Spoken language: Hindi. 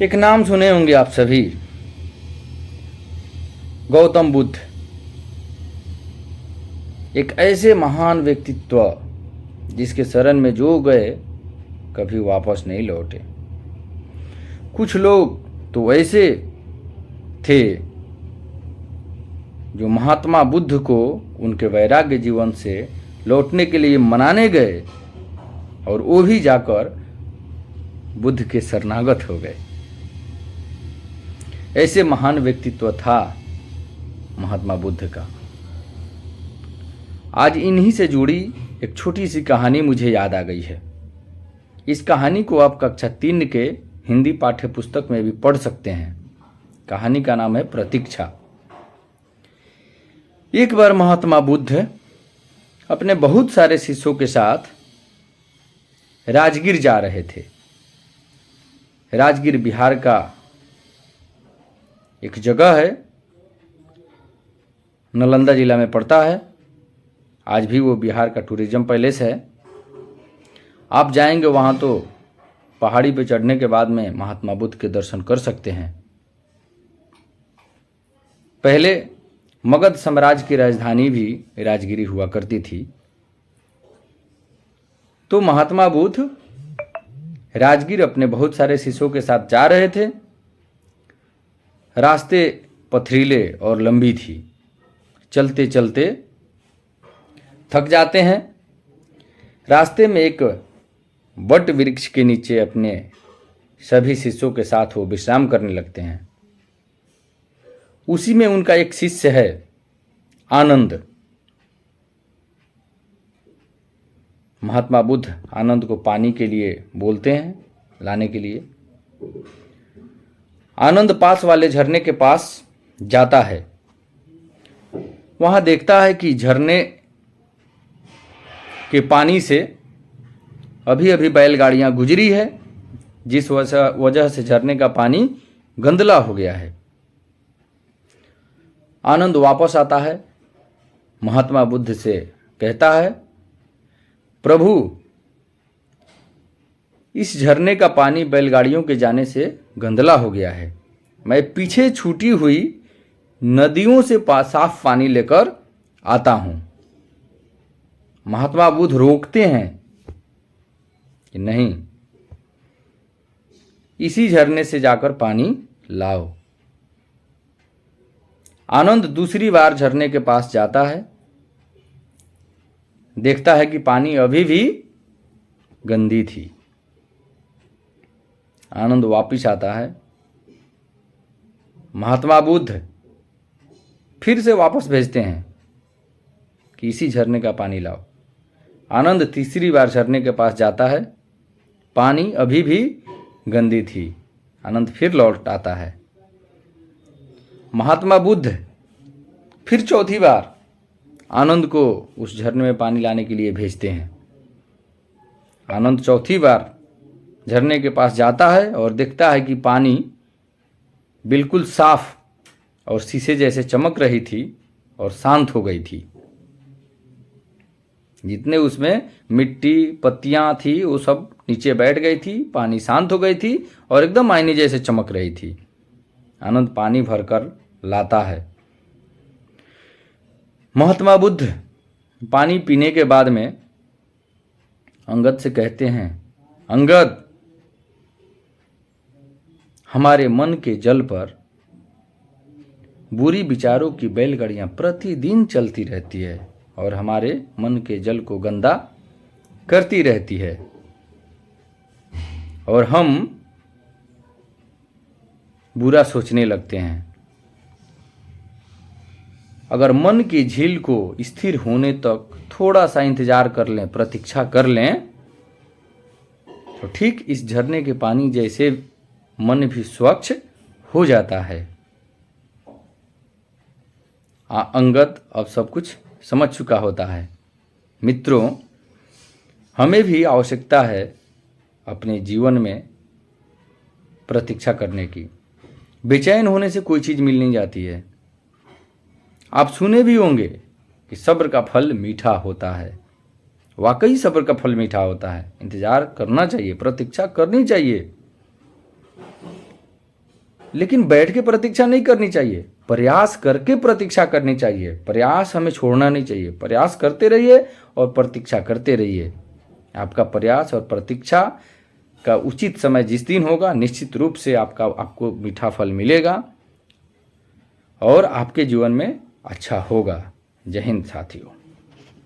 एक नाम सुने होंगे आप सभी, गौतम बुद्ध। एक ऐसे महान व्यक्तित्व जिसके शरण में जो गए कभी वापस नहीं लौटे। कुछ लोग तो ऐसे थे जो महात्मा बुद्ध को उनके वैराग्य जीवन से लौटने के लिए मनाने गए और वो भी जाकर बुद्ध के शरणागत हो गए। ऐसे महान व्यक्तित्व था महात्मा बुद्ध का। आज इन्हीं से जुड़ी एक छोटी सी कहानी मुझे याद आ गई है। इस कहानी को आप कक्षा 3 के हिंदी पाठ्य पुस्तक में भी पढ़ सकते हैं। कहानी का नाम है प्रतीक्षा। एक बार महात्मा बुद्ध अपने बहुत सारे शिष्यों के साथ राजगीर जा रहे थे। राजगीर बिहार का एक जगह है, नालंदा जिला में पड़ता है। आज भी वो बिहार का टूरिज्म पैलेस है। आप जाएंगे वहाँ तो पहाड़ी पे चढ़ने के बाद में महात्मा बुद्ध के दर्शन कर सकते हैं। पहले मगध साम्राज्य की राजधानी भी राजगिरी हुआ करती थी। तो महात्मा बुद्ध राजगीर अपने बहुत सारे शिष्यों के साथ जा रहे थे। रास्ते पथरीले और लंबी थी। चलते चलते थक जाते हैं। रास्ते में एक वट वृक्ष के नीचे अपने सभी शिष्यों के साथ वो विश्राम करने लगते हैं। उसी में उनका एक शिष्य है आनंद। महात्मा बुद्ध आनंद को पानी के लिए बोलते हैं, लाने के लिए। आनंद पास वाले झरने के पास जाता है। वहां देखता है कि झरने के पानी से अभी अभी बैलगाड़ियां गुजरी है, जिस वजह से झरने का पानी गंदला हो गया है। आनंद वापस आता है, महात्मा बुद्ध से कहता है, प्रभु, इस झरने का पानी बैलगाड़ियों के जाने से गंदला हो गया है। मैं पीछे छूटी हुई नदियों से साफ पानी लेकर आता हूं। महात्मा बुद्ध रोकते हैं कि नहीं, इसी झरने से जाकर पानी लाओ। आनंद दूसरी बार झरने के पास जाता है। देखता है कि पानी अभी भी गंदी थी। आनंद वापिस आता है। महात्मा बुद्ध फिर से वापस भेजते हैं कि इसी झरने का पानी लाओ। आनंद तीसरी बार झरने के पास जाता है। पानी अभी भी गंदी थी। आनंद फिर लौट आता है। महात्मा बुद्ध फिर चौथी बार आनंद को उस झरने में पानी लाने के लिए भेजते हैं। आनंद चौथी बार झरने के पास जाता है और देखता है कि पानी बिल्कुल साफ और शीशे जैसे चमक रही थी और शांत हो गई थी। जितने उसमें मिट्टी पत्तियां थी वो सब नीचे बैठ गई थी। पानी शांत हो गई थी और एकदम आईने जैसे चमक रही थी। आनंद पानी भरकर लाता है। महात्मा बुद्ध पानी पीने के बाद में अंगद से कहते हैं, अंगद, हमारे मन के जल पर बुरी विचारों की बैलगाड़ियां प्रतिदिन चलती रहती है और हमारे मन के जल को गंदा करती रहती है और हम बुरा सोचने लगते हैं। अगर मन की झील को स्थिर होने तक थोड़ा सा इंतजार कर लें, प्रतीक्षा कर लें, तो ठीक इस झरने के पानी जैसे मन भी स्वच्छ हो जाता है। अंगद अब सब कुछ समझ चुका होता है। मित्रों, हमें भी आवश्यकता है अपने जीवन में प्रतीक्षा करने की। बेचैन होने से कोई चीज़ मिल नहीं जाती है। आप सुने भी होंगे कि सब्र का फल मीठा होता है। वाकई सब्र का फल मीठा होता है। इंतजार करना चाहिए, प्रतीक्षा करनी चाहिए। लेकिन बैठ के प्रतीक्षा नहीं करनी चाहिए, प्रयास करके प्रतीक्षा करनी चाहिए। प्रयास हमें छोड़ना नहीं चाहिए, प्रयास करते रहिए और प्रतीक्षा करते रहिए। आपका प्रयास और प्रतीक्षा का उचित समय जिस दिन होगा, निश्चित रूप से आपको मीठा फल मिलेगा और आपके जीवन में अच्छा होगा। जय हिंद साथियों।